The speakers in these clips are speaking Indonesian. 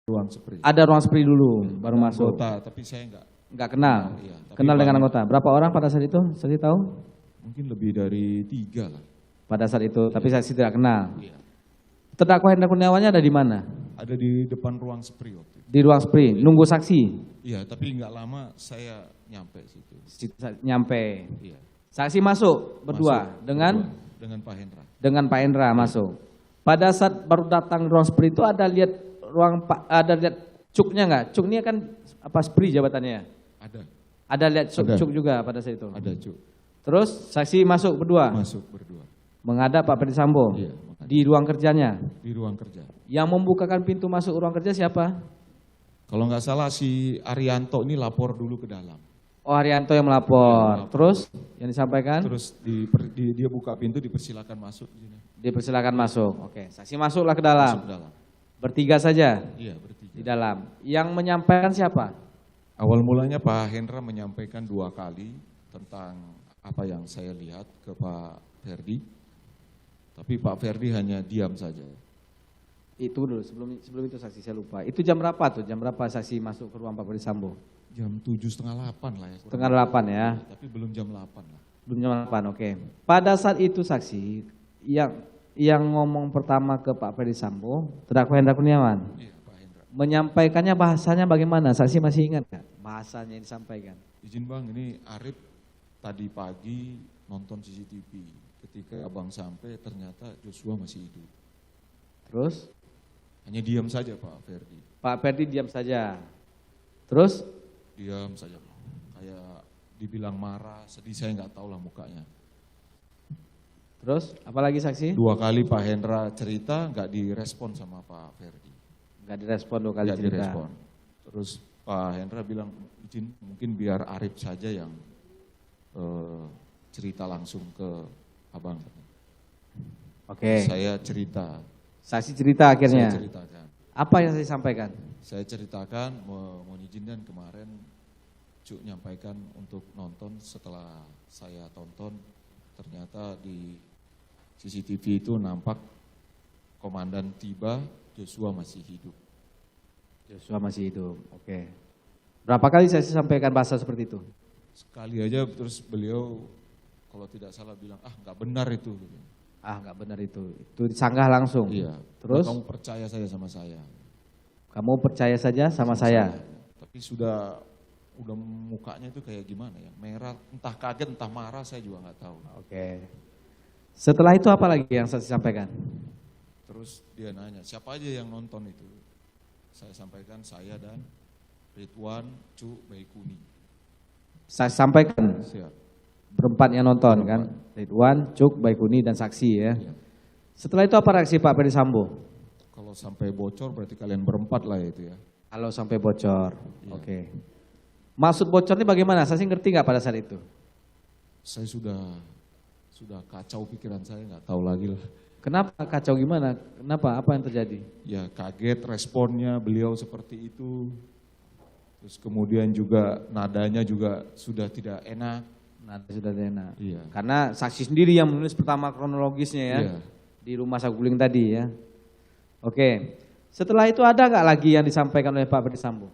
ruang spree. Ada ruang spree dulu, baru masuk. Anggota, tapi saya enggak kenal. Iya, Kenal dengan anggota. Berapa orang pada saat itu? Saksi tahu? Mungkin lebih dari 3 lah. Pada saat itu, tapi saksi tidak kenal. Iya. Terdakwa Hendra Kurniawannya ada di mana? Ada di depan ruang spree waktu itu. Di ruang spree, nunggu saksi. Iya, tapi enggak lama saya nyampe situ. Nyampe. Iya. Saksi masuk berdua dengan Pak Hendra. Dengan Pak Hendra masuk. Pada saat baru datang ruang spree itu ada lihat cuknya nggak? Cuk ini kan apa spree jabatannya? Ada. Ada lihat cuk juga pada saat itu. Ada cuk. Terus saksi masuk berdua. Masuk berdua. Menghadap Pak Ferdisambo. Iya. Di ruang kerjanya. Di ruang kerja. Yang membukakan pintu masuk ruang kerja siapa? Kalau nggak salah si Arianto ini lapor dulu ke dalam. Oh, Haryanto yang melapor. Terus yang disampaikan? Terus dia buka pintu, dipersilakan masuk. Dipersilakan masuk. Oke, saksi masuklah ke dalam. Masuk ke dalam. Bertiga saja. Iya, bertiga. Di dalam. Yang menyampaikan siapa? Awal mulanya Pak Hendra menyampaikan 2 kali tentang apa yang saya lihat ke Pak Ferdi. Tapi Pak Ferdi hanya diam saja. Itu dulu, sebelum itu saksi saya lupa. Itu jam berapa tuh? Jam berapa saksi masuk ke ruang Pak Ferdisambo? Jam 7:30 lah ya. Setengah 8 ya. Tapi belum jam 8 lah. Belum jam 8, oke. Pada saat itu saksi yang ngomong pertama ke Pak Ferdisambo, terdakwa Hendra Kurniawan. Iya, Pak Hendra. Menyampaikannya bahasanya bagaimana? Saksi masih ingat nggak bahasanya yang disampaikan? Izin Bang, ini Arif tadi pagi nonton CCTV. Ketika abang sampai ternyata Joshua masih hidup. Terus? Hanya diam saja Pak Ferdi. Pak Ferdi diam saja. Terus? Diam saja, kayak dibilang marah, sedih, saya nggak tahu lah mukanya. Terus, apalagi saksi? 2 kali Pak Hendra cerita, nggak direspon sama Pak Ferdi. Nggak direspon 2 kali Nggak cerita. direspon. Terus Pak Hendra bilang, izin mungkin biar Arif saja yang cerita langsung ke abang. Oke. Saya cerita. Saksi cerita akhirnya. Saya ceritakan. Apa yang saya sampaikan? Saya ceritakan, mohon izin dan kemarin Cuk nyampaikan untuk nonton. Setelah saya tonton, ternyata di CCTV itu nampak komandan tiba, Joshua masih hidup. Joshua masih hidup, oke. Berapa kali saya sampaikan bahasa seperti itu? Sekali aja, terus beliau kalau tidak salah bilang, nggak benar itu. Nggak benar itu disanggah langsung? Iya. Terus? Kamu percaya saja sama saya. Kamu percaya saja sama saya? Tapi udah mukanya itu kayak gimana ya, merah, entah kaget, entah marah, saya juga nggak tahu. Oke. Setelah itu apa lagi yang saya sampaikan? Terus dia nanya, siapa aja yang nonton itu? Saya sampaikan saya dan Ridwan, Cuk, Baikuni. Saya sampaikan Siap. berempat yang nonton kan? Ridwan, Cuk, Baikuni, dan saksi ya. Iya. Setelah itu apa reaksi Pak Ferdisambo? Kalau sampai bocor berarti kalian berempat lah itu ya. Kalau sampai bocor, Iya. oke. Maksud bocornya bagaimana? Saya sih ngerti nggak pada saat itu? Saya sudah kacau pikiran saya, nggak tahu lagi lah. Kenapa kacau gimana? Kenapa? Apa yang terjadi? Ya kaget responnya beliau seperti itu. Terus kemudian juga nadanya juga sudah tidak enak. Nada sudah enak. Iya. Karena saksi sendiri yang menulis pertama kronologisnya ya. Iya. Di rumah Saguling tadi ya. Oke. Setelah itu ada nggak lagi yang disampaikan oleh Pak Ferdisambo?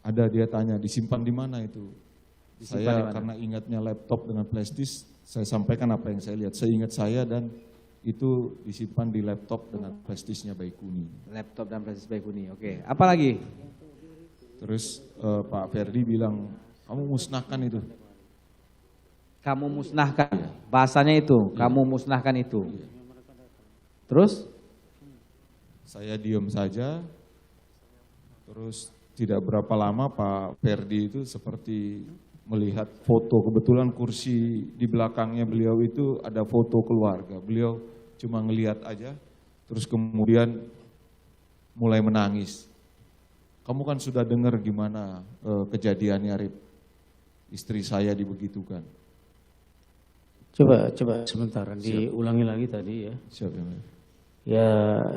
Ada, dia tanya, disimpan di mana itu? Disimpan Saya di mana? karena ingatnya laptop dengan flash disk, saya sampaikan apa yang saya lihat. Seingat saya dan itu disimpan di laptop dengan flash disknya Baikuni. Laptop dan flash disk Baikuni. Oke. Apa lagi? Terus Pak Ferdi bilang, kamu musnahkan itu. Kamu musnahkan. Bahasanya itu, kamu musnahkan itu. Terus? Saya diam saja. Terus tidak berapa lama Pak Ferdi itu seperti melihat foto. Kebetulan kursi di belakangnya beliau itu ada foto keluarga. Beliau cuma ngelihat aja, terus kemudian mulai menangis. Kamu kan sudah dengar gimana kejadiannya, Rip. Istri saya dibegitukan. Coba sebentar, diulangi lagi tadi ya. Siap ya, Mas. Ya,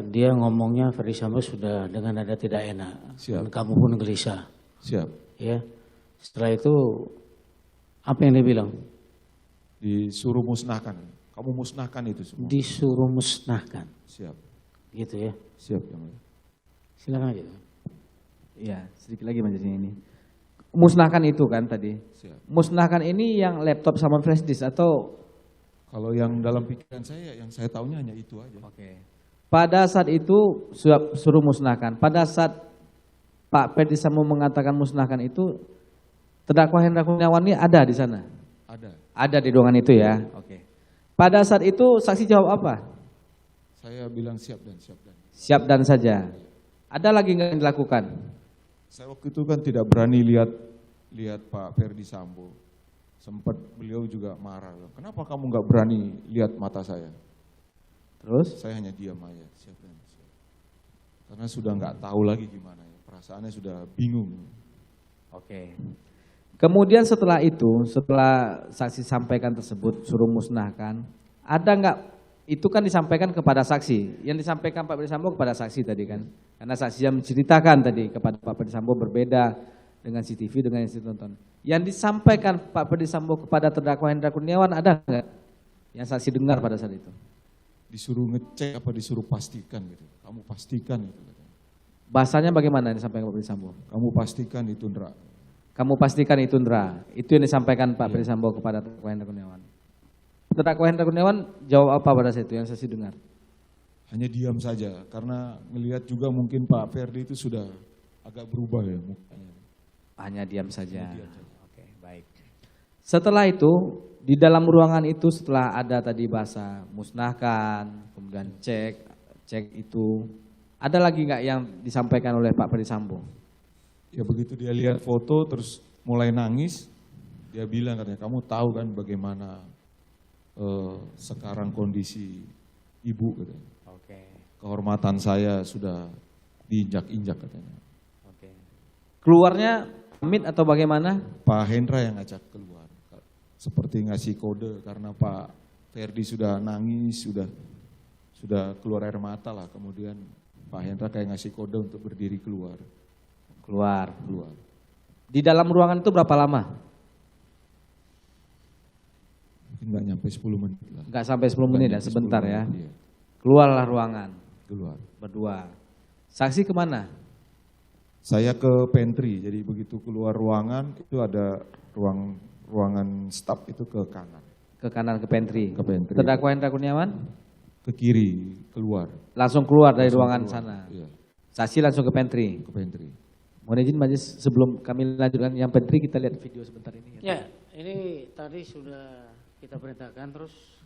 dia ngomongnya Ferdisambo sudah dengan nada tidak enak. Siap. Dan kamu pun gelisah. Siap. Ya. Setelah itu apa yang dia bilang? Disuruh musnahkan. Kamu musnahkan itu semua. Disuruh musnahkan. Siap. Gitu ya. Siap ya, Mas. Silakan aja. Iya, sedikit lagi majelis ini. Musnahkan itu kan tadi. Siap. Musnahkan ini yang laptop sama flash disk atau Kalau yang dalam pikiran saya, yang saya tahunya hanya itu aja. Oke. Pada saat itu suruh musnahkan. Pada saat Pak Ferdi Sambo mengatakan musnahkan itu, terdakwa Hendra Kurniawan ini ada di sana? Ada. Ada di ruangan itu ya? Oke. Pada saat itu saksi jawab apa? Saya bilang siap dan siap dan. Siap dan saja. Ada lagi nggak yang dilakukan? Saya waktu itu kan tidak berani lihat Pak Ferdi Sambo. Sempat beliau juga marah. Kenapa kamu nggak berani lihat mata saya? Terus? Saya hanya diam aja, siap dan siap. Karena sudah nggak tahu lagi gimana ya. Perasaannya sudah bingung. Oke. Kemudian setelah itu, setelah saksi sampaikan tersebut, suruh musnahkan, ada nggak, itu kan disampaikan kepada saksi, yang disampaikan Pak Ferdi Sambo kepada saksi tadi kan, karena saksi yang menceritakan tadi kepada Pak Ferdi Sambo berbeda dengan CCTV, dengan yang ditonton. Yang disampaikan Pak Ferdi Sambo kepada terdakwa Hendra Kurniawan ada nggak yang saksi dengar pada saat itu? Disuruh ngecek apa disuruh pastikan gitu. Kamu pastikan itu. Bahasanya bagaimana yang disampaikan Pak Ferdi Sambo? Kamu pastikan itu, Ndra. Kamu pastikan itu, Ndra. Itu yang disampaikan Pak Ferdi Sambo kepada terdakwa Hendra Kurniawan. Terdakwa Hendra Kurniawan jawab apa pada saat itu yang saksi dengar? Hanya diam saja, karena melihat juga mungkin Pak Ferdi itu sudah agak berubah ya mukanya. Hanya diam saja. Diam saja. Oke, baik. Setelah itu, di dalam ruangan itu setelah ada tadi bahasa musnahkan, kemudian cek itu, ada lagi nggak yang disampaikan oleh Pak Ferdi Sambo? Ya begitu dia lihat foto terus mulai nangis, dia bilang katanya, kamu tahu kan bagaimana sekarang kondisi ibu katanya. Oke. Kehormatan saya sudah diinjak-injak katanya. Oke. Keluarnya pamit atau bagaimana? Pak Hendra yang ngajak keluar, seperti ngasih kode karena Pak Ferdi sudah nangis, sudah keluar air mata lah. Kemudian Pak Hendra kayak ngasih kode untuk berdiri keluar. Keluar. Di dalam ruangan itu berapa lama? Enggak nyampe 10 menit lah. Enggak sampai 10 menit ya, Nyampe 10 sebentar ya. menit, iya. Keluarlah ruangan, Keluar. berdua. Saksi kemana? Saya ke pantry, jadi begitu keluar ruangan itu ada ruangan staf itu ke kanan. Ke kanan, ke pantry. Ke pantry. Terdakwa Hendra Kurniawan? Ke kiri, keluar. Langsung keluar dari Langsung ruangan keluar, sana. Iya, Saksi langsung ke pantry. ke pantry. Mohon izin majelis sebelum kami lanjutkan yang pantry kita lihat video sebentar ini. Ya, ini tadi sudah kita perintahkan terus